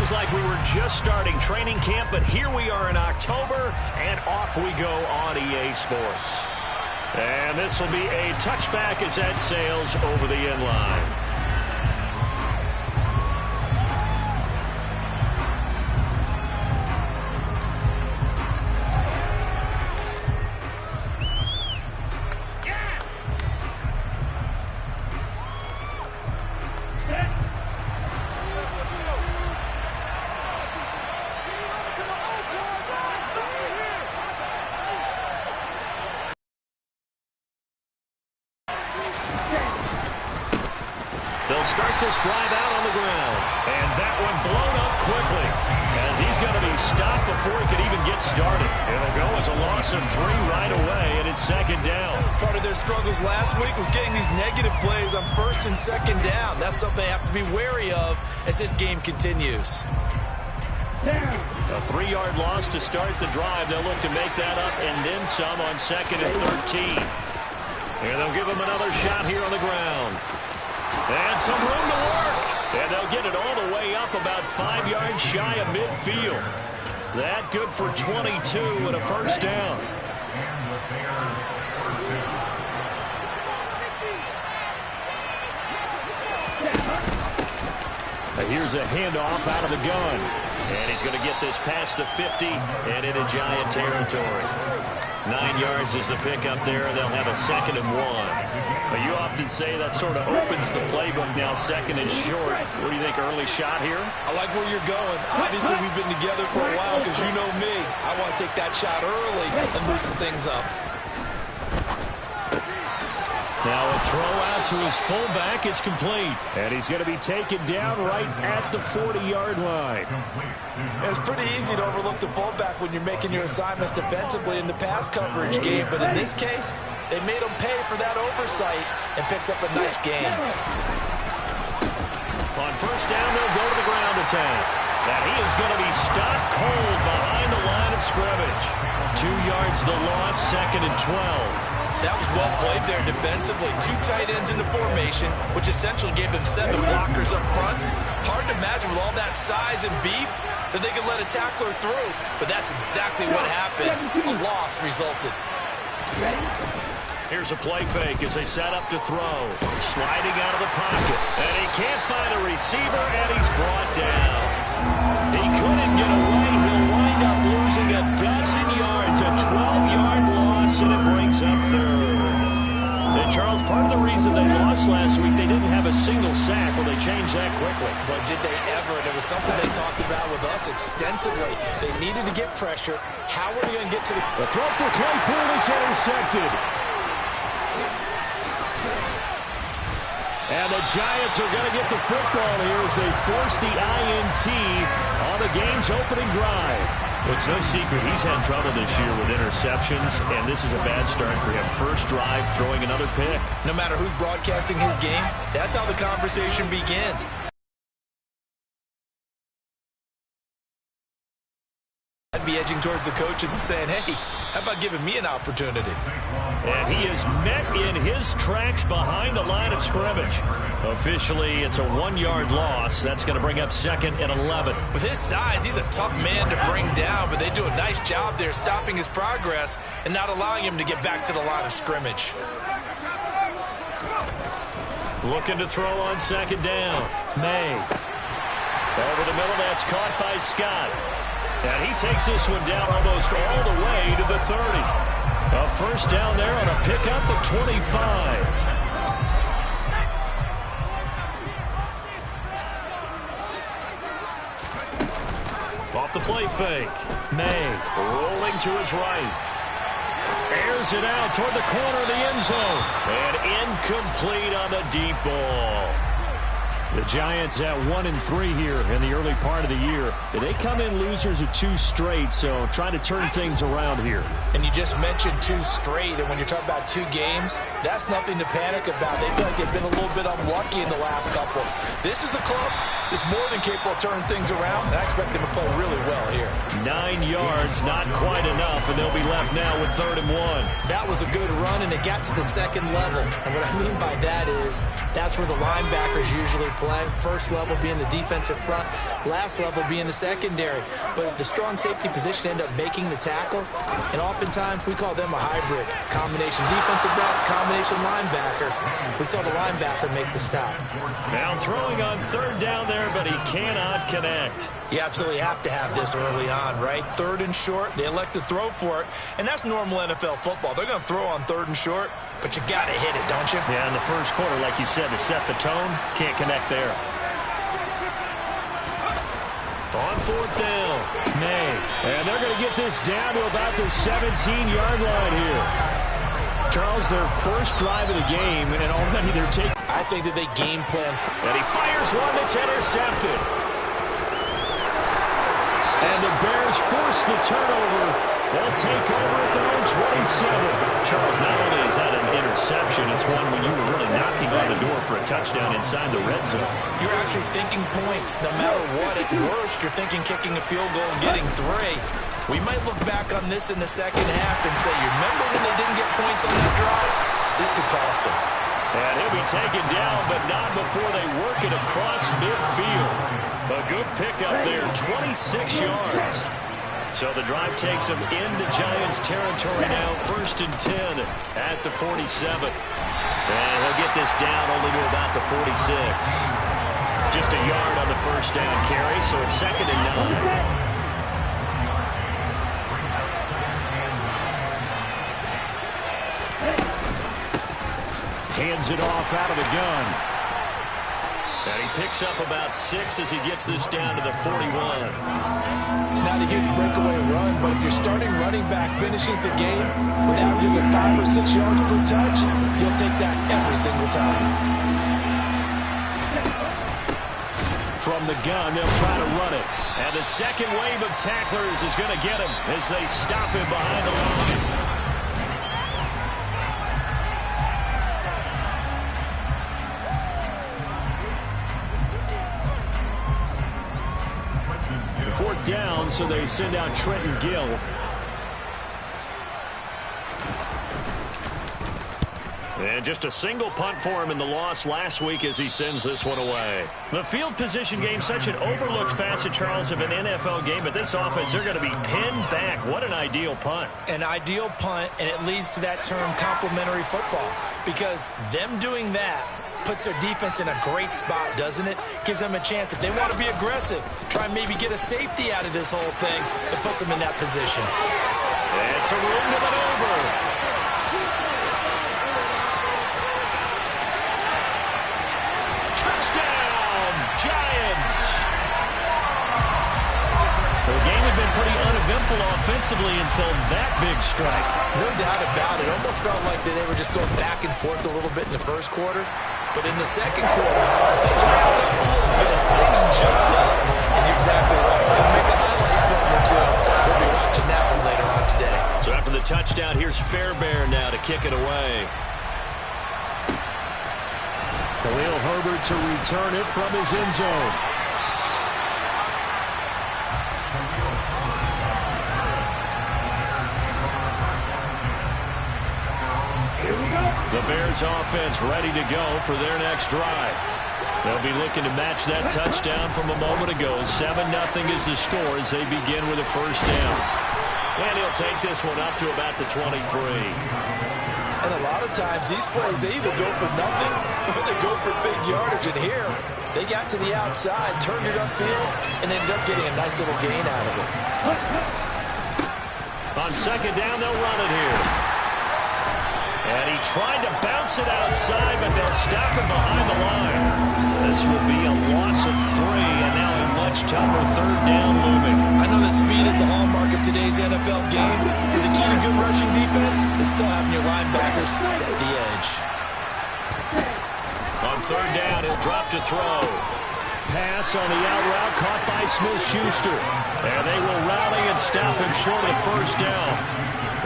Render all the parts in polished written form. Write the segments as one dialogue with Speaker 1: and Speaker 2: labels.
Speaker 1: seems like we were just starting training camp, but here we are in October, and off we go on EA Sports. And this will be a touchback as that sails over the end line. They'll start this drive out on the ground. And that one blown up quickly, as he's going to be stopped before he could even get started. It'll go as a loss of 3 right away, and it's second down.
Speaker 2: Part of their struggles last week was getting these negative plays on first and second down. That's something they have to be wary of as this game continues.
Speaker 1: A 3-yard loss to start the drive. They'll look to make that up and then some on second and 13. And they'll give him another shot here on the ground. And some room to work. And they'll get it all the way up about 5 yards shy of midfield. That good for 22 and a first down. Here's a handoff out of the gun. And he's going to get this past the 50 and into Giant territory. 9 yards is the pickup there. They'll have a second and 1. But you often say that sort of opens the playbook now, second and short. What do you think, early shot here?
Speaker 2: I like where you're going. Obviously, we've been together for a while because you know me. I want to take that shot early and loosen things up.
Speaker 1: Now a throw out to his fullback is complete. And he's going to be taken down right at the 40-yard line.
Speaker 2: It's pretty easy to overlook the fullback when you're making your assignments defensively in the pass coverage game. But in this case, they made him pay for that oversight and picks up a nice gain.
Speaker 1: On first down, they'll go to the ground attack. And he is going to be stopped cold behind the line of scrimmage. 2 yards the loss, second and 12.
Speaker 2: That was well played there defensively. 2 tight ends in the formation, which essentially gave them 7 blockers up front. Hard to imagine with all that size and beef that they could let a tackler through. But that's exactly what happened. A loss resulted.
Speaker 1: Here's a play fake as they set up to throw. Sliding out of the pocket. And he can't find a receiver, and he's brought down. He couldn't get away. He'll wind up losing a dozen yards. A 12-yard loss, and it brings up third. And Charles, part of the reason they lost last week, they didn't have a single sack. Well, they changed that quickly.
Speaker 2: But did they ever? And it was something they talked about with us extensively. They needed to get pressure. How are they going to get to the...
Speaker 1: The throw for Claypool is intercepted. And the Giants are going to get the football here as they force the INT on the game's opening drive. Well, it's no secret he's had trouble this year with interceptions, and this is a bad start for him. First drive, throwing another pick.
Speaker 2: No matter who's broadcasting his game, that's how the conversation begins. I'd be edging towards the coaches and saying, hey, how about giving me an opportunity?
Speaker 1: And he is met in his tracks behind the line of scrimmage. Officially, it's a 1-yard loss. That's going to bring up second and 11.
Speaker 2: With his size, he's a tough man to bring down, but they do a nice job there stopping his progress and not allowing him to get back to the line of scrimmage.
Speaker 1: Looking to throw on second down. May. Over the middle, that's caught by Scott. And he takes this one down almost all the way to the 30. A first down there on a pickup at 25. Off the play fake. May rolling to his right. Airs it out toward the corner of the end zone. And incomplete on the deep ball. The Giants at 1-3 here in the early part of the year. They come in losers of 2 straight, so trying to turn things around here.
Speaker 2: And you just mentioned 2 straight, and when you're talking about 2 games, that's nothing to panic about. They feel like they've been a little bit unlucky in the last couple. This is a club is more than capable of turning things around, and I expect him to play really well here.
Speaker 1: 9 yards, not quite enough, and they'll be left now with 3rd and 1.
Speaker 2: That was a good run, and it got to the second level. And what I mean by that is that's where the linebackers usually play. First level being the defensive front, last level being the secondary. But the strong safety position ended up making the tackle, and oftentimes we call them a hybrid. Combination defensive back, combination linebacker. We saw the linebacker make the stop.
Speaker 1: Now throwing on 3rd down there, but he cannot connect.
Speaker 2: You absolutely have to have this early on, right? 3rd and short, they elect to throw for it, and that's normal NFL football. They're going to throw on 3rd and short, but you got to hit it, don't you?
Speaker 1: Yeah, in the first quarter, like you said, to set the tone, can't connect there. On 4th down, May. And they're going to get this down to about the 17-yard line here. Charles, their first drive of the game, and already they're taking...
Speaker 2: I think that they game plan.
Speaker 1: And he fires one that's intercepted. And the Bears force the turnover. They'll take over at their own 27. Charles, not only is that an interception, it's one when you were really knocking on the door for a touchdown inside the red zone.
Speaker 2: You're actually thinking points. No matter what, at worst, you're thinking kicking a field goal and getting 3. We might look back on this in the second half and say, you remember when they didn't get points on that drive? This could cost them.
Speaker 1: And he'll be taken down, but not before they work it across midfield. A good pickup there, 26 yards. So the drive takes them into Giants territory now, 1st and 10 at the 47. And he'll get this down only to about the 46. Just a yard on the first down carry, so it's 2nd and 9. Hands it off out of the gun. And he picks up about 6 as he gets this down to the 41.
Speaker 2: It's not a huge breakaway run, but if your starting running back finishes the game with averages of 5 or 6 yards per touch, you'll take that every single time.
Speaker 1: From the gun, they'll try to run it. And the second wave of tacklers is going to get him as they stop him behind the line. Fourth down, so they send out Trenton Gill. And just a single punt for him in the loss last week as he sends this one away. The field position game, such an overlooked facet, Charles, of an NFL game, but this offense, they're going to be pinned back. What an ideal punt.
Speaker 2: An ideal punt, and it leads to that term complementary football, because them doing that puts their defense in a great spot, doesn't it? Gives them a chance. If they want to be aggressive, try and maybe get a safety out of this whole thing, it puts them in that position.
Speaker 1: It's a room to maneuver. Touchdown, Giants! The game had been pretty uneventful offensively until that big strike.
Speaker 2: No doubt about it. It almost felt like they were just going back and forth a little bit in the first quarter. But in the second quarter, things ramped up a little bit. Things jumped up. And you're exactly right. Going to make a highlight film or two. We'll be watching that one later on today.
Speaker 1: So after the touchdown, here's Fairbairn now to kick it away. Khalil Herbert to return it from his end zone. The Bears offense ready to go for their next drive. They'll be looking to match that touchdown from a moment ago. 7-0 is the score as they begin with a first down. And he'll take this one up to about the 23.
Speaker 2: And a lot of times these plays, they either go for nothing or they go for big yardage. And here, they got to the outside, turned it upfield, and ended up getting a nice little gain out of it.
Speaker 1: On second down, they'll run it here. And he tried to bounce it outside, but they'll stop him behind the line. This will be a loss of 3, and now a much tougher third down looming.
Speaker 2: I know that speed is the hallmark of today's NFL game, but the key to good rushing defense is still having your linebackers set the edge.
Speaker 1: On third down, he'll drop to throw. Pass on the out route caught by Smith-Schuster. And they will rally and stop him short of the first down.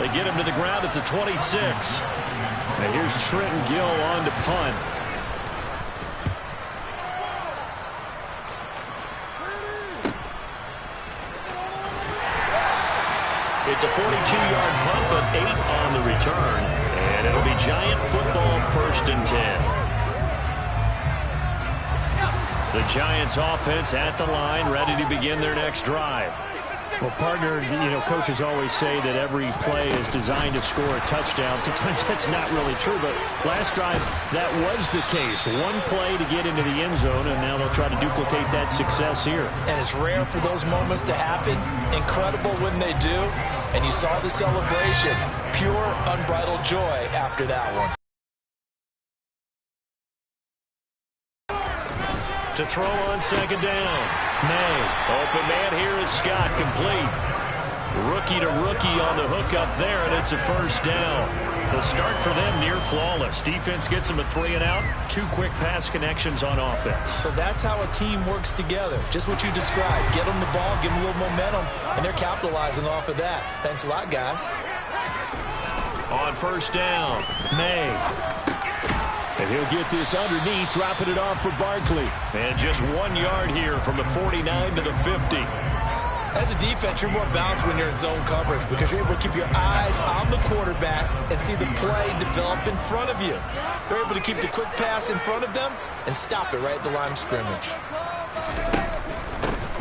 Speaker 1: They get him to the ground at the 26. And here's Trenton Gill on to punt. It's a 42-yard punt, but 8 on the return. And it'll be Giant football, 1st and 10. The Giants offense at the line, ready to begin their next drive.
Speaker 3: Well, partner, coaches always say that every play is designed to score a touchdown. Sometimes that's not really true, but last drive, that was the case. One play to get into the end zone, and now they'll try to duplicate that success here.
Speaker 2: And it's rare for those moments to happen. Incredible when they do. And you saw the celebration. Pure, unbridled joy after that one.
Speaker 1: To throw on 2nd down. May. Open man here is Scott, complete. Rookie to rookie on the hook up there, and it's a 1st down. The start for them near flawless. Defense gets them a 3 and out. 2 quick pass connections on offense.
Speaker 2: So that's how a team works together. Just what you described. Get them the ball, give them a little momentum, and they're capitalizing off of that. Thanks a lot, guys.
Speaker 1: On 1st down, May.
Speaker 3: And he'll get this underneath, dropping it off for Barkley.
Speaker 1: And just 1 yard here from the 49 to the 50.
Speaker 2: As a defense, you're more balanced when you're in zone coverage because you're able to keep your eyes on the quarterback and see the play develop in front of you. They're able to keep the quick pass in front of them and stop it right at the line of scrimmage.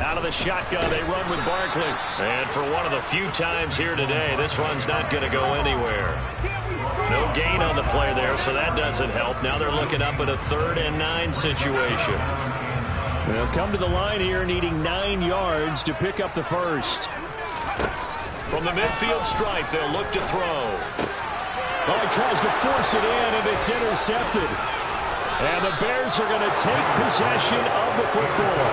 Speaker 1: Out of the shotgun, they run with Barkley. And for one of the few times here today, this run's not going to go anywhere. No gain on the play there, so that doesn't help. Now they're looking up at a 3rd and 9 situation.
Speaker 3: They'll come to the line here needing 9 yards to pick up the 1st.
Speaker 1: From the midfield stripe, they'll look to throw.
Speaker 3: Oh, he tries to force it in, and it's intercepted. And the Bears are going to take possession of the football.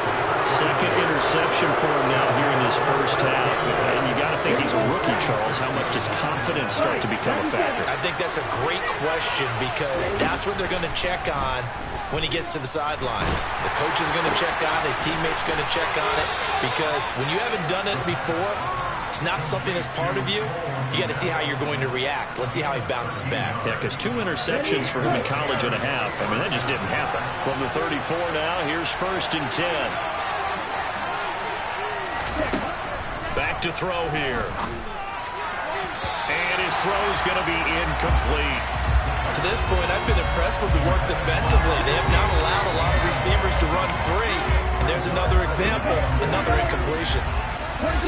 Speaker 1: 2nd interception for him now here in this 1st half. And you got to think he's a rookie, Charles. How much does confidence start to become a factor?
Speaker 2: I think that's a great question because that's what they're going to check on when he gets to the sidelines. The coach is going to check on it. His teammates are going to check on it because when you haven't done it before, it's not something that's part of you. You got to see how you're going to react. Let's see how he bounces back.
Speaker 1: Yeah, because 2 interceptions for him in college and a half. I mean, that just didn't happen. From the 34 now, here's 1st and 10. Back to throw here. And his throw's going to be incomplete.
Speaker 2: To this point, I've been impressed with the work defensively. They have not allowed a lot of receivers to run free. And there's another example, another incompletion.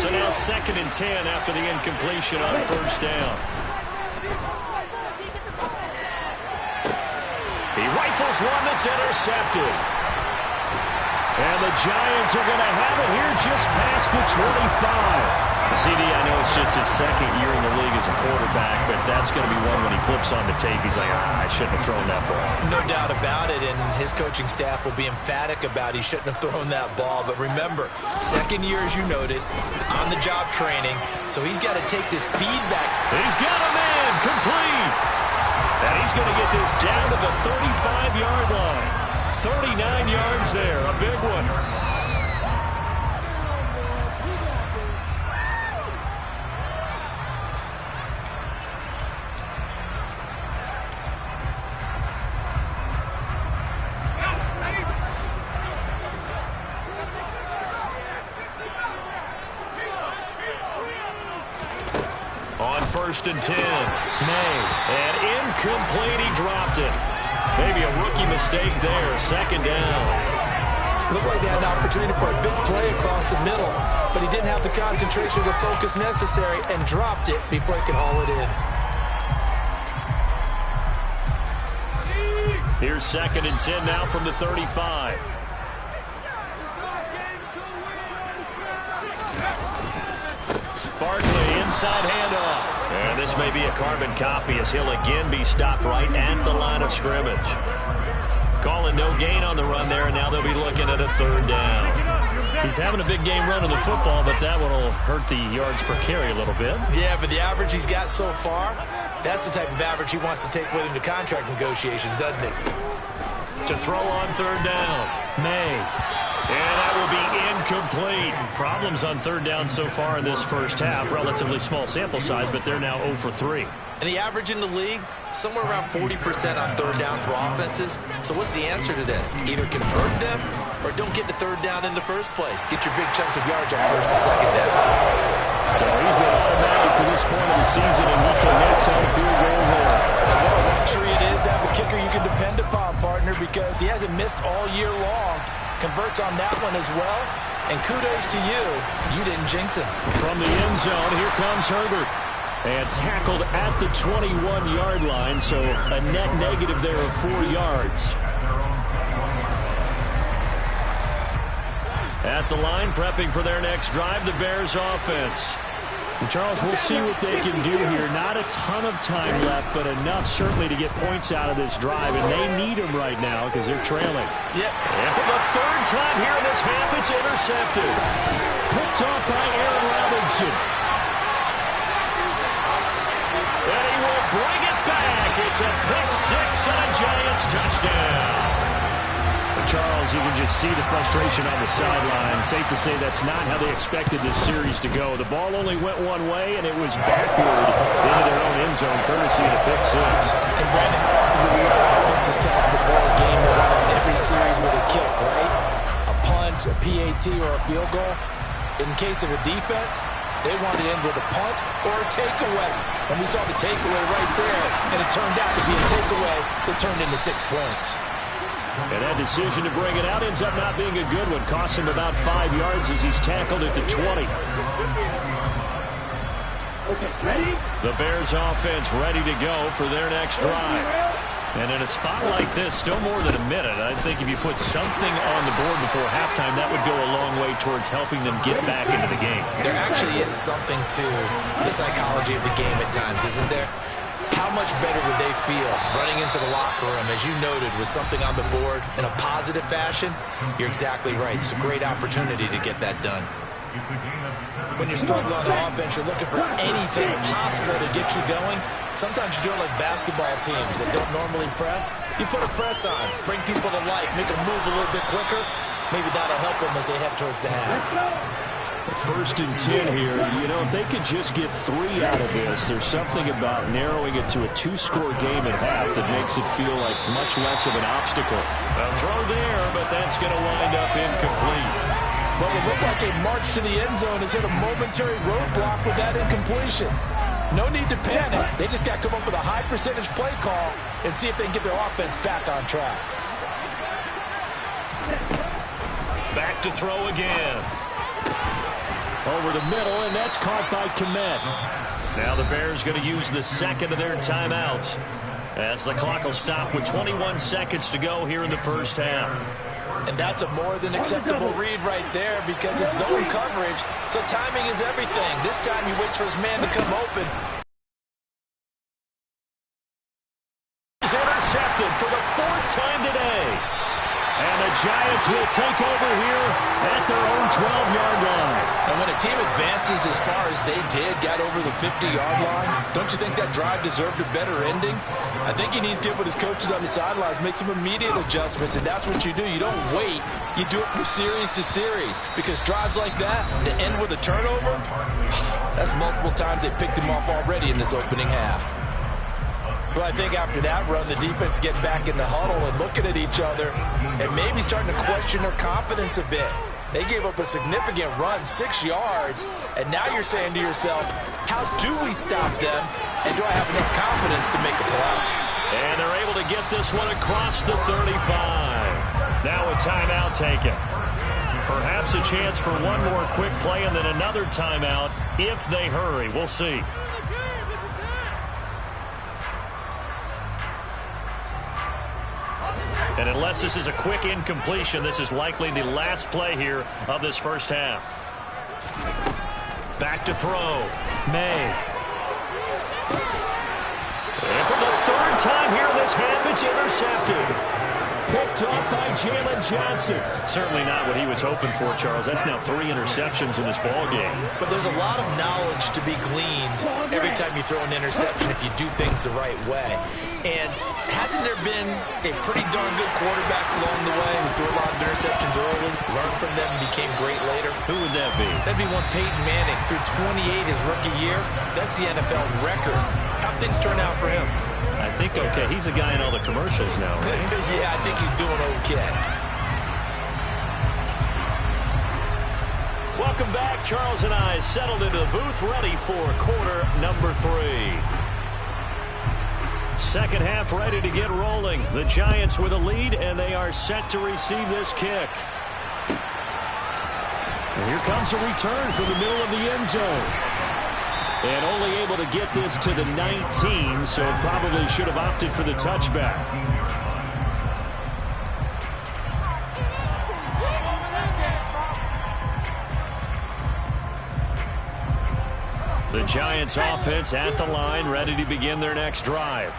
Speaker 1: So now 2nd and 10 after the incompletion on 1st down. He rifles one that's intercepted.
Speaker 3: And the Giants are going to have it here just past the 25.
Speaker 1: CD, I know it's just his 2nd year in the league as a quarterback, but that's going to be one when he flips on the tape. He's like, I shouldn't have thrown that ball.
Speaker 2: No doubt about it, and his coaching staff will be emphatic about he shouldn't have thrown that ball. But remember, 2nd year, as you noted, on-the-job training, so he's got to take this feedback.
Speaker 1: He's got a man, complete. And he's going to get this down to the 35-yard line. 39 yards there, a big one. On 1st and 10, May, and incomplete, he dropped it. Maybe a rookie mistake there, 2nd down.
Speaker 2: Looked like they had an opportunity for a big play across the middle, but he didn't have the concentration or the focus necessary and dropped it before he could haul it in.
Speaker 1: Here's 2nd and 10 now from the 35. Barkley, inside handoff. And this may be a carbon copy as he'll again be stopped right at the line of scrimmage. Calling no gain on the run there, and now they'll be looking at a 3rd down.
Speaker 3: He's having a big game running the football, but that one will hurt the yards per carry a little bit.
Speaker 2: Yeah, but the average he's got so far, that's the type of average he wants to take with him to contract negotiations, doesn't he?
Speaker 1: To throw on 3rd down, May. And that will be incomplete.
Speaker 3: Problems on 3rd down so far in this 1st half. Relatively small sample size, but they're now 0 for 3.
Speaker 2: And the average in the league, somewhere around 40% on 3rd down for offenses. So what's the answer to this? Either convert them or don't get to 3rd down in the first place. Get your big chunks of yards on 1st and 2nd down.
Speaker 3: So he's been automatic straight to this point of the season, and he connects on a field goal there.
Speaker 2: What a luxury it is to have a kicker you can depend upon, partner, because he hasn't missed all year long. Converts on that one as well. And kudos to you. You didn't jinx him.
Speaker 3: From the end zone, here comes Herbert. And tackled at the 21-yard line, so a net negative there of 4 yards. At the line, prepping for their next drive, the Bears offense. And Charles, we'll see what they can do here. Not a ton of time left, but enough certainly to get points out of this drive, and they need them right now because they're trailing.
Speaker 1: Yep. And for the third time here in this half, it's intercepted.
Speaker 3: Picked off by Aaron Robinson.
Speaker 1: And he will bring it back. It's a pick six and a Giants touchdown.
Speaker 3: Charles, you can just see the frustration on the sideline. Safe to say that's not how they expected this series to go. The ball only went one way, and it was backward into their own end zone, courtesy of the pick six.
Speaker 2: And Brandon, how often do we hear offenses tell us before a game they run on every series with a kick, right? A punt, a PAT, or a field goal. In case of a defense, they wanted to end with a punt or a takeaway. And we saw the takeaway right there, and it turned out to be a takeaway that turned into 6 points.
Speaker 3: And that decision to bring it out ends up not being a good one. Cost him about 5 yards as he's tackled at the 20.
Speaker 4: Okay, ready?
Speaker 3: The Bears offense ready to go for their next drive. And in a spot like this, still more than a minute, I think if you put something on the board before halftime, that would go a long way towards helping them get back into the game.
Speaker 2: There actually is something to the psychology of the game at times, isn't there? How much better would they feel running into the locker room, as you noted, with something on the board in a positive fashion? You're exactly right. It's a great opportunity to get that done. When you're struggling on offense, you're looking for anything possible to get you going. Sometimes you do it like basketball teams that don't normally press. You put a press on, bring people to life, make them move a little bit quicker. Maybe that'll help them as they head towards the half.
Speaker 3: First and 10 here. You know, if they could just get 3 out of this, there's something about narrowing it to a 2-score game at half that makes it feel like much less of an obstacle.
Speaker 1: A throw there, but that's going to wind up incomplete.
Speaker 2: Well, it looked like a march to the end zone has hit a momentary roadblock with that incompletion. No need to panic. They just got to come up with a high percentage play call and see if they can get their offense back on track.
Speaker 1: Back to throw again.
Speaker 3: Over the middle, and that's caught by Kmet.
Speaker 1: Now the Bears going to use the second of their timeouts as the clock will stop with 21 seconds to go here in the first half.
Speaker 2: And that's a more than acceptable read right there because it's zone coverage, so timing is everything. This time he waits for his man to come open.
Speaker 1: He's intercepted for the 4th time today.
Speaker 3: And the Giants will take over here at their own 12-yard line.
Speaker 2: And when a team advances as far as they did, got over the 50-yard line, don't you think that drive deserved a better ending? I think he needs to get with his coaches on the sidelines, make some immediate adjustments, and that's what you do. You don't wait. You do it from series to series because drives like that, to end with a turnover, that's multiple times they picked him off already in this opening half. Well, I think after that run, the defense gets back in the huddle and looking at each other and maybe starting to question their confidence a bit. They gave up a significant run, 6 yards, and now you're saying to yourself, how do we stop them, and do I have enough confidence to make a play?
Speaker 1: And they're able to get this one across the 35. Now a timeout taken. Perhaps a chance for one more quick play and then another timeout if they hurry. We'll see. And unless this is a quick incompletion, this is likely the last play here of this first half. Back to throw. May. And for the 3rd time here in this half, it's intercepted.
Speaker 3: Picked off by Jalen Johnson. Certainly not what he was hoping for, Charles. That's now 3 interceptions in this ball game.
Speaker 2: But there's a lot of knowledge to be gleaned every time you throw an interception if you do things the right way. And hasn't there been a pretty darn good quarterback along the way who threw a lot of interceptions early, learned from them, and became great later?
Speaker 3: Who would that be?
Speaker 2: That'd be one Peyton Manning. Threw 28 his rookie year. That's the NFL record. How'd things turn out for him?
Speaker 3: I think okay. He's a guy in all the commercials now, right?
Speaker 2: Yeah, I think he's doing okay.
Speaker 1: Well, Welcome back. Charles and I settled into the booth, ready for quarter number 3. Second half ready to get rolling. The Giants with a lead, and they are set to receive this kick. And here comes a return from the middle of the end zone. And only able to get this to the 19, so probably should have opted for the touchback. The Giants offense at the line, ready to begin their next drive.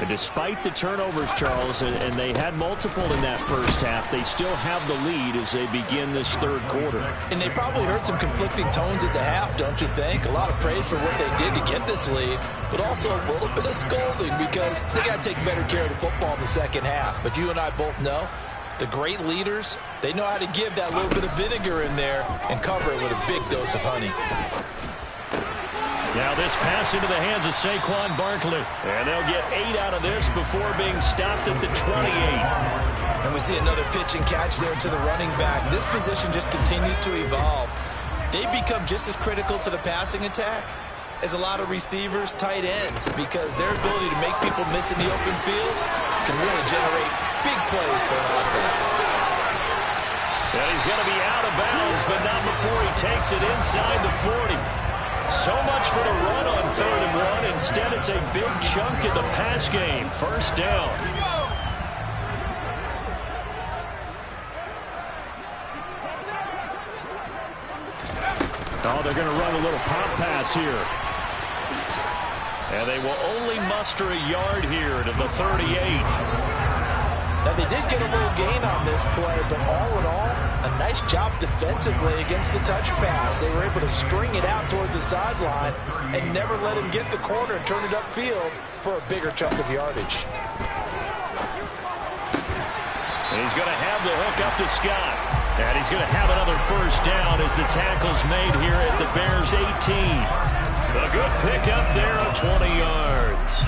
Speaker 1: And despite the turnovers, Charles, and they had multiple in that first half, they still have the lead as they begin this third quarter.
Speaker 2: And they probably heard some conflicting tones at the half, don't you think? A lot of praise for what they did to get this lead, but also a little bit of scolding because they got to take better care of the football in the second half. But you and I both know the great leaders, they know how to give that little bit of vinegar in there and cover it with a big dose of honey.
Speaker 1: Now this pass into the hands of Saquon Barkley. And they'll get 8 out of this before being stopped at the 28.
Speaker 2: And we see another pitch and catch there to the running back. This position just continues to evolve. They become just as critical to the passing attack as a lot of receivers, tight ends, because their ability to make people miss in the open field can really generate big plays for an offense.
Speaker 1: And he's going to be out of bounds, but not before he takes it inside the 40. So much for the run on 3rd and 1. Instead, it's a big chunk in the pass game. First down.
Speaker 3: Oh, they're going to run a little pop pass here.
Speaker 1: And they will only muster a yard here to the 38.
Speaker 2: Now, they did get a little gain on this play, but all in all, a nice job defensively against the touch pass. They were able to string it out towards the sideline and never let him get the corner and turn it upfield for a bigger chunk of yardage.
Speaker 1: And he's going to have the hook up to Scott. And he's going to have another first down as the tackle's made here at the Bears' 18. A good pickup there of 20 yards.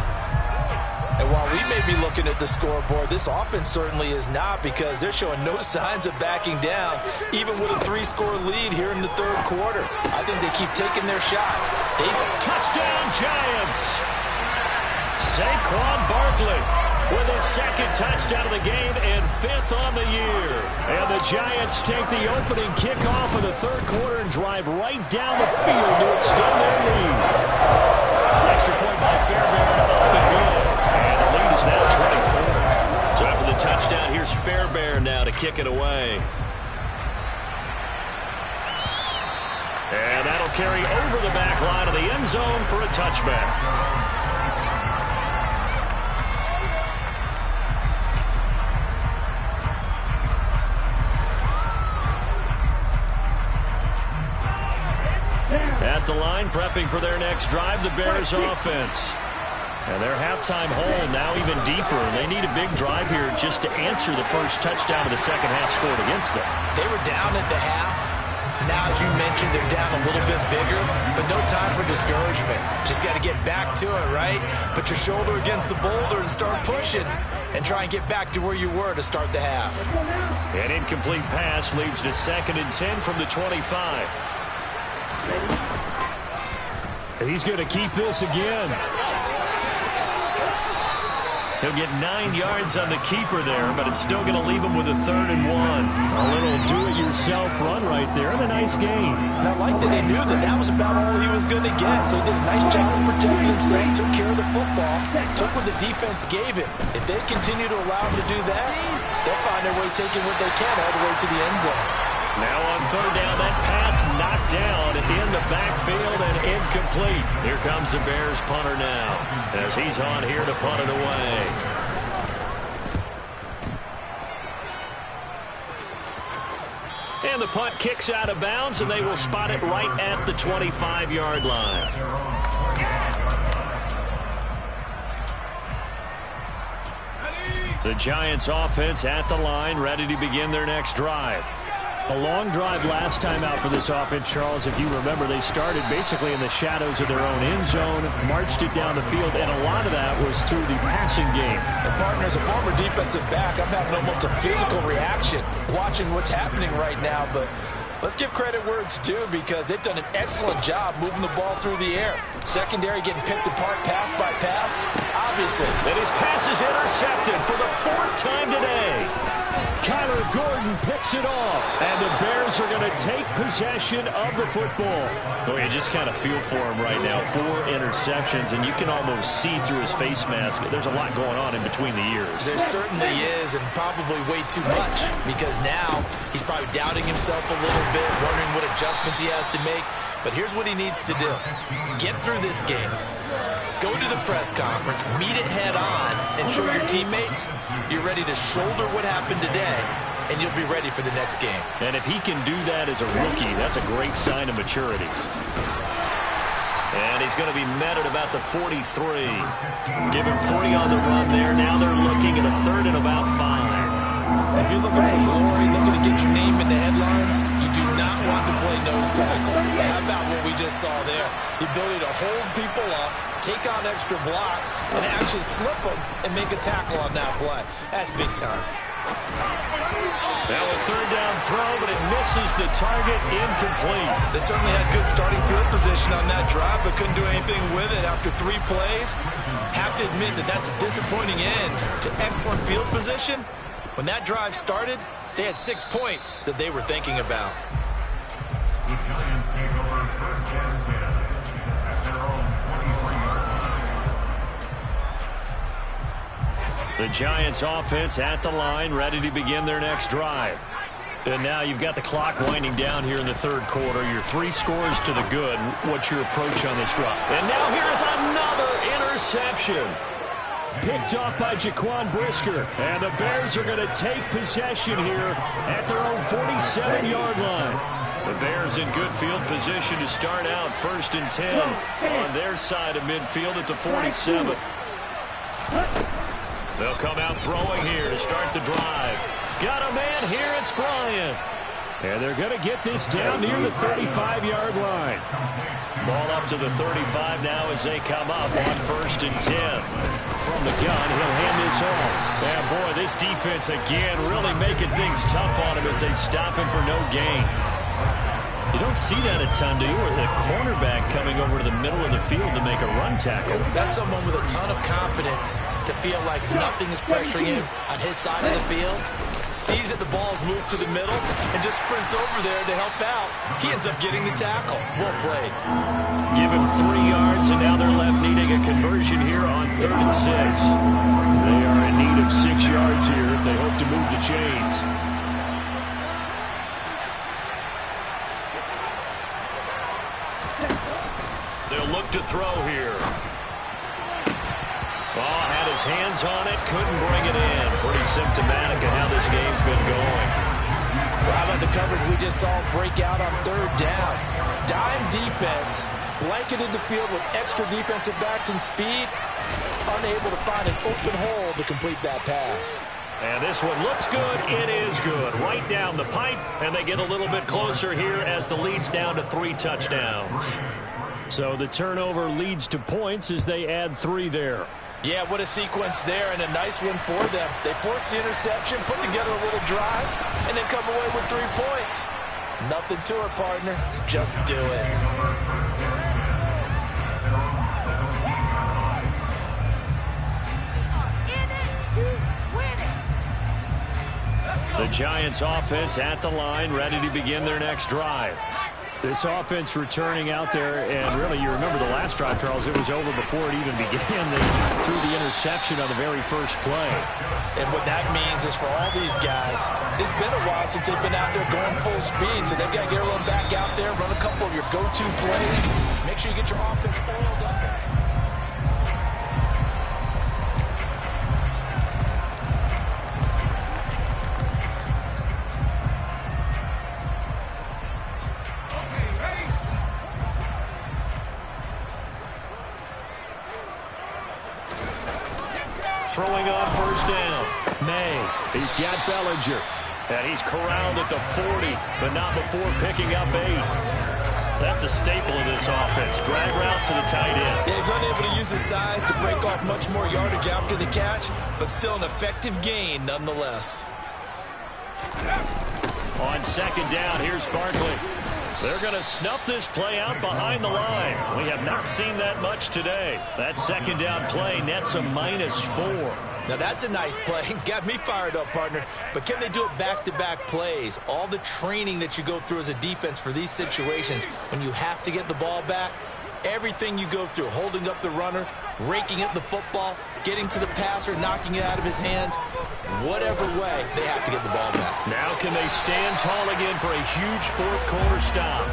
Speaker 2: And while we may be looking at the scoreboard, this offense certainly is not, because they're showing no signs of backing down, even with a 3-score lead here in the third quarter. I think they keep taking their shots.
Speaker 1: Touchdown, Giants! Saquon Barkley with his second touchdown of the game and 5th on the year. And the Giants take the opening kickoff of the third quarter and drive right down the field to extend their lead. Extra point by Fairbairn, up and good. And the lead is now 24. So after the touchdown, here's Fairbairn now to kick it away. And that'll carry over the back line of the end zone for a touchback. At the line, prepping for their next drive, the Bears offense. And their halftime hole now even deeper. They need a big drive here just to answer the first touchdown of the second half scored against them.
Speaker 2: They were down at the half. Now, as you mentioned, they're down a little bit bigger, but no time for discouragement. Just got to get back to it, right? Put your shoulder against the boulder and start pushing and try and get back to where you were to start the half.
Speaker 1: An incomplete pass leads to 2nd and 10 from the 25.
Speaker 3: He's going to keep this again.
Speaker 1: He'll get 9 yards on the keeper there, but it's still going to leave him with a 3rd and 1.
Speaker 3: A little do-it-yourself run right there, and a nice game.
Speaker 2: And I like that he knew that that was about all he was going to get, so he did a nice job of protecting himself, took care of the football, took what the defense gave him. If they continue to allow him to do that, they'll find their way taking what they can all the way to the end zone.
Speaker 1: Now on 3rd down, that pass knocked down in the backfield and incomplete. Here comes the Bears punter now as he's on here to punt it away. And the punt kicks out of bounds, and they will spot it right at the 25-yard line. The Giants offense at the line, ready to begin their next drive.
Speaker 3: A long drive last time out for this offense, Charles. If you remember, they started basically in the shadows of their own end zone, marched it down the field, and a lot of that was through the passing game.
Speaker 2: And partner, as a former defensive back, I'm having almost a physical reaction watching what's happening right now, but Let's give credit where it's due because they've done an excellent job moving the ball through the air. Secondary getting picked apart pass by pass, obviously.
Speaker 1: And his pass is intercepted for the 4th time today.
Speaker 3: Kyler Gordon picks it off, and the Bears are going to take possession of the football.
Speaker 1: Oh, you just kind of feel for him right now. 4 interceptions, and you can almost see through his face mask. There's a lot going on in between the ears.
Speaker 2: There certainly is, and probably way too much, because now he's probably doubting himself a little bit, wondering what adjustments he has to make. But here's what he needs to do. Get through this game. Go to the press conference, meet it head on, and show your teammates you're ready to shoulder what happened today, and you'll be ready for the next game.
Speaker 1: And if he can do that as a rookie, that's a great sign of maturity. And he's going to be met at about the 43. Give him 3 on the run there. Now they're looking at a 3rd and about 5.
Speaker 2: If you're looking for glory, looking to get your name in the headlines, you do not want to play nose tackle. But how about what we just saw there? The ability to hold people up, take on extra blocks, and actually slip them and make a tackle on that play. That's big time.
Speaker 1: Now a 3rd down throw, but it misses the target, incomplete.
Speaker 2: They certainly had good starting field position on that drive, but couldn't do anything with it after 3 plays. Have to admit that that's a disappointing end to excellent field position. When that drive started, they had 6 points that they were thinking about.
Speaker 3: The Giants offense at the line, ready to begin their next drive. And now you've got the clock winding down here in the 3rd quarter. Your 3 scores to the good. What's your approach on this drive?
Speaker 1: And now here's another interception.
Speaker 3: Picked off by Jaquan Brisker. And the Bears are going to take possession here at their own 47-yard line.
Speaker 1: The Bears in good field position to start out 1st and 10 on their side of midfield at the 47. They'll come out throwing here to start the drive. Got a man here, it's Bryant.
Speaker 3: And they're going to get this down near the 35-yard line.
Speaker 1: Ball up to the 35 now as they come up on 1st and 10.
Speaker 3: From the gun, he'll hand this off. And boy, this defense again really making things tough on him as they stop him for no gain.
Speaker 1: You don't see that a ton, do you? Or the cornerback coming over to the middle of the field to make a run tackle.
Speaker 2: That's someone with a ton of confidence to feel like nothing is pressuring him on his side of the field. Sees that the ball's moved to the middle and just sprints over there to help out. He ends up getting the tackle. Well played.
Speaker 3: Give him 3 yards, and now they're left needing a conversion here on 3rd and 6. They are in need of 6 yards here if they hope to move the chains.
Speaker 1: They'll look to throw here. Ball had his hands on it, couldn't bring it in. Pretty symptomatic of how this game's been going.
Speaker 2: Well, how about the coverage we just saw break out on 3rd down? Dime defense, blanketed the field with extra defensive backs and speed, unable to find an open hole to complete that pass.
Speaker 1: And this one looks good. It is good. Right down the pipe, and they get a little bit closer here as the lead's down to 3 touchdowns.
Speaker 3: So the turnover leads to points as they add 3 there.
Speaker 2: Yeah, what a sequence there, and a nice one for them. They force the interception, put together a little drive, and then come away with 3 points. Nothing to it, partner. Just do it.
Speaker 3: The Giants offense at the line, ready to begin their next drive. This offense returning out there, and really, you remember the last drive, Charles, it was over before it even began. They threw the interception on the very first play.
Speaker 2: And what that means is for all these guys, it's been a while since they've been out there going full speed, so they've got to get everyone back out there, run a couple of your go-to plays, make sure you get your offense oiled up.
Speaker 1: Throwing on 1st down.
Speaker 3: May, he's got Bellinger.
Speaker 1: And he's corralled at the 40, but not before picking up 8. That's a staple of this offense. Drag route to the tight end.
Speaker 2: Yeah, he's unable to use his size to break off much more yardage after the catch, but still an effective gain nonetheless.
Speaker 1: On second down, here's Barkley. They're going to snuff this play out behind the line. We have not seen that much today. That second down play nets a -4.
Speaker 2: Now, that's a nice play. Got me fired up, partner. But can they do it back-to-back plays? All the training that you go through as a defense for these situations, when you have to get the ball back, everything you go through, holding up the runner, raking at the football, getting to the passer, knocking it out of his hands, whatever way, they have to get the ball back.
Speaker 1: Now can they stand tall again for a huge fourth quarter stop?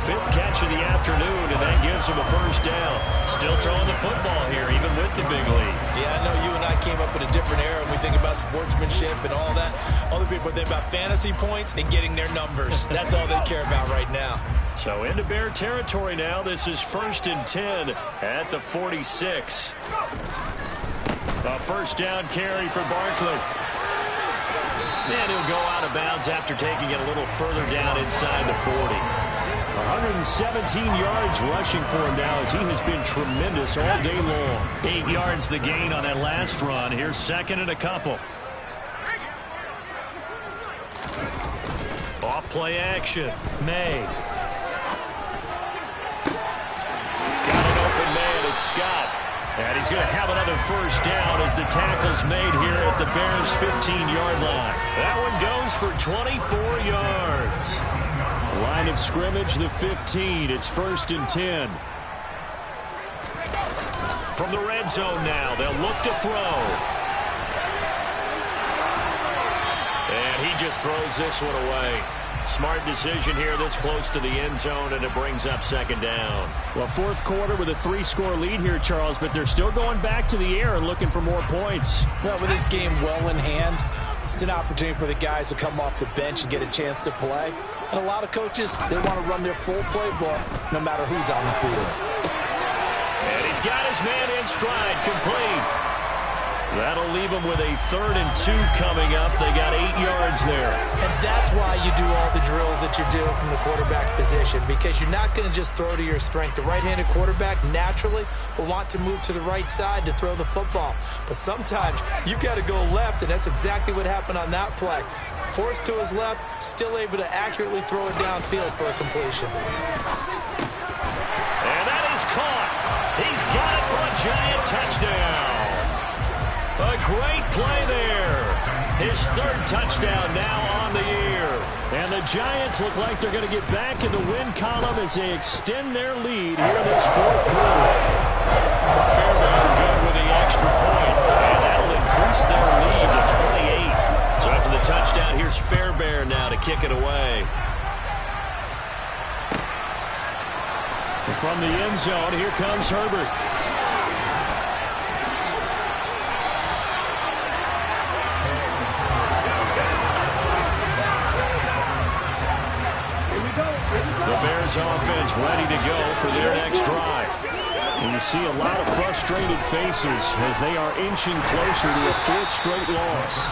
Speaker 1: Fifth catch of the afternoon, and that gives him a first down. Still throwing the football here, even with the big lead.
Speaker 2: Yeah, I know you and I came up in a different era when we think about sportsmanship and all that. Other people think about fantasy points and getting their numbers. That's all they care about right now.
Speaker 1: So into Bear territory now. This is 1st and 10 at the 46. A first down carry for Barkley. And he'll go out of bounds after taking it a little further down inside the 40. 117 yards rushing for him now as he has been tremendous all day long. 8 yards the gain on that last run. Here's second and a couple. Off play action. May. Got an open man. It's Scott. And he's going to have another first down as the tackle's made here at the Bears' 15-yard line. That one goes for 24 yards. Line of scrimmage, the 15. It's 1st and 10. From the red zone now, they'll look to throw. And he just throws this one away. Smart decision here this close to the end zone, and it brings up second down.
Speaker 3: Well, fourth quarter with a 3-score lead here, Charles, but they're still going back to the air and looking for more points.
Speaker 4: Well, with this game well in hand, it's an opportunity for the guys to come off the bench and get a chance to play. And a lot of coaches, they want to run their full playbook no matter who's on the field.
Speaker 1: And he's got his man in stride, complete. That'll leave them with a 3rd and 2 coming up. They got 8 yards there.
Speaker 2: And that's why you do all the drills that you do from the quarterback position, because you're not going to just throw to your strength. The right-handed quarterback naturally will want to move to the right side to throw the football. But sometimes you've got to go left, and that's exactly what happened on that play. Forced to his left, still able to accurately throw it downfield for a completion.
Speaker 1: And that is caught. He's got it for a giant touchdown. A great play there. His 3rd touchdown now on the year. And the Giants look like they're going to get back in the win column as they extend their lead here this fourth quarter. Fairbairn good with the extra point, and that'll increase their lead to 28. So after the touchdown, here's Fairbairn now to kick it away. And from the end zone, here comes Herbert. The Bears offense ready to go for their next drive. And you see a lot of frustrated faces as they are inching closer to a 4th straight loss.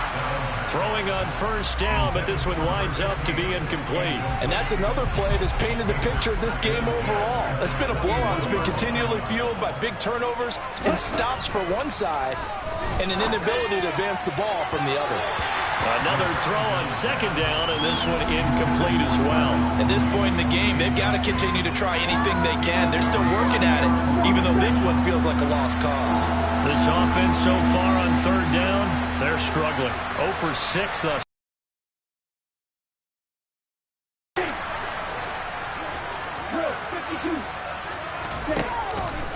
Speaker 1: Throwing on first down, but this one winds up to be incomplete.
Speaker 4: And that's another play that's painted the picture of this game overall. It's been a blowout. It's been continually fueled by big turnovers and stops for one side and an inability to advance the ball from the other.
Speaker 1: Another throw on second down, and this one incomplete as well.
Speaker 2: At this point in the game, they've got to continue to try anything they can. They're still working at it, even though this one feels like a lost cause.
Speaker 1: This offense so far on 3rd down, they're struggling. 0 for 6 thus.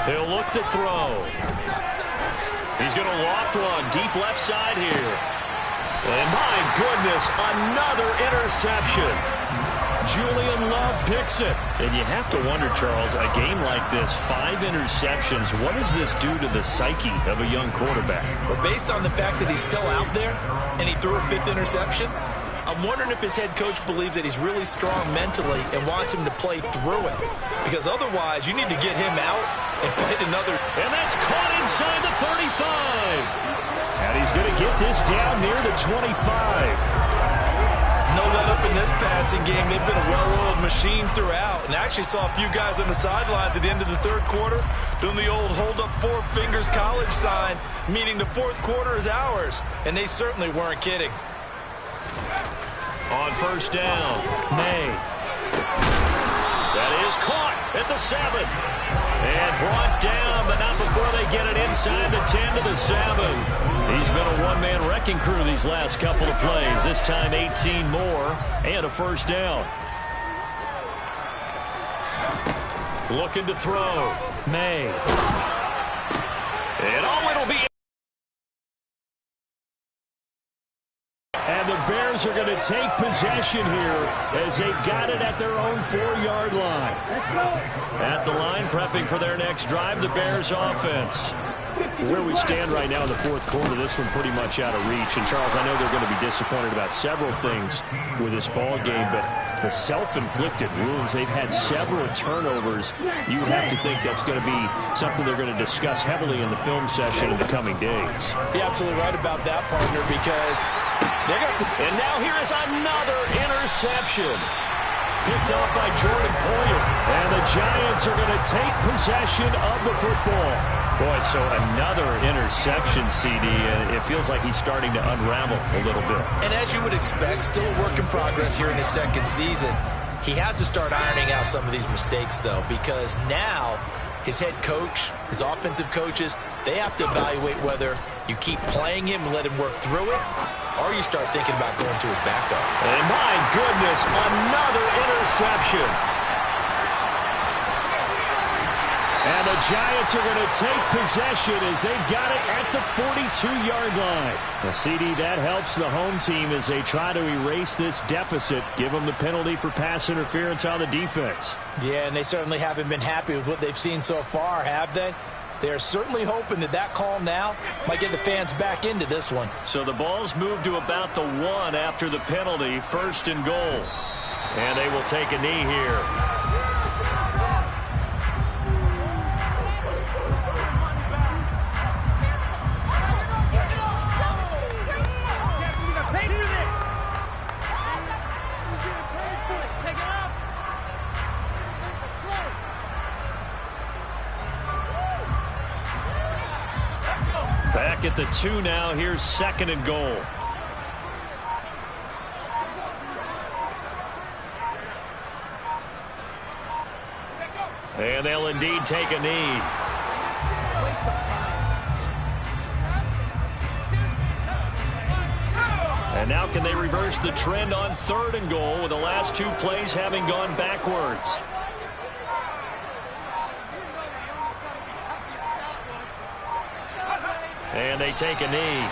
Speaker 1: He'll look to throw. He's going to loft one deep left side here. And my goodness, another interception. Julian Love picks it. And you have to wonder, Charles, a game like this, 5 interceptions, what does this do to the psyche of a young quarterback?
Speaker 2: Well, based on the fact that he's still out there and he threw a 5th interception, I'm wondering if his head coach believes that he's really strong mentally and wants him to play through it. Because otherwise, you need to get him out and fight another.
Speaker 1: And that's caught inside the 35. And he's going to get this down near the 25.
Speaker 2: No let-up in this passing game. They've been a well-oiled machine throughout. And I actually saw a few guys on the sidelines at the end of the 3rd quarter doing the old hold-up 4 fingers college sign, meaning the 4th quarter is ours. And they certainly weren't kidding.
Speaker 1: On first down, May. That is caught at the 7. And brought down, but not before they get it inside the 10 to the 7. He's been a one-man wrecking crew these last couple of plays. This time 18 more and a first down. Looking to throw. May. And it'll be. And the Bears are going to take possession here as they've got it at their own 4-yard line. At the line, prepping for their next drive, the Bears offense. Where we stand right now in the fourth quarter, this one pretty much out of reach. And, Charles, I know they're going to be disappointed about several things with this ball game, but the self-inflicted wounds, they've had several turnovers. You would have to think that's going to be something they're going to discuss heavily in the film session in the coming days.
Speaker 4: You're absolutely right about that, partner, because they're going to...
Speaker 1: And now here is another interception. Picked off by Jordan Poyer.
Speaker 3: And the Giants are going to take possession of the football.
Speaker 1: Boy, so another interception, CD, and it feels like he's starting to unravel a little bit.
Speaker 2: And as you would expect, still a work in progress here in his second season. He has to start ironing out some of these mistakes, though, because now his head coach, his offensive coaches, they have to evaluate whether you keep playing him and let him work through it, or you start thinking about going to his backup.
Speaker 1: And my goodness, another interception.
Speaker 3: And the Giants are going to take possession as they've got it at the 42-yard line. The CD, that helps the home team as they try to erase this deficit, give them the penalty for pass interference on the defense.
Speaker 4: Yeah, and they certainly haven't been happy with what they've seen so far, have they? They're certainly hoping that call now might get the fans back into this one.
Speaker 1: So the ball's moved to about the 1 after the penalty, first and goal. And they will take a knee here. Back at the 2 now. Here's second and goal. And they'll indeed take a knee. And now can they reverse the trend on third and goal with the last 2 plays having gone backwards? And they take a knee.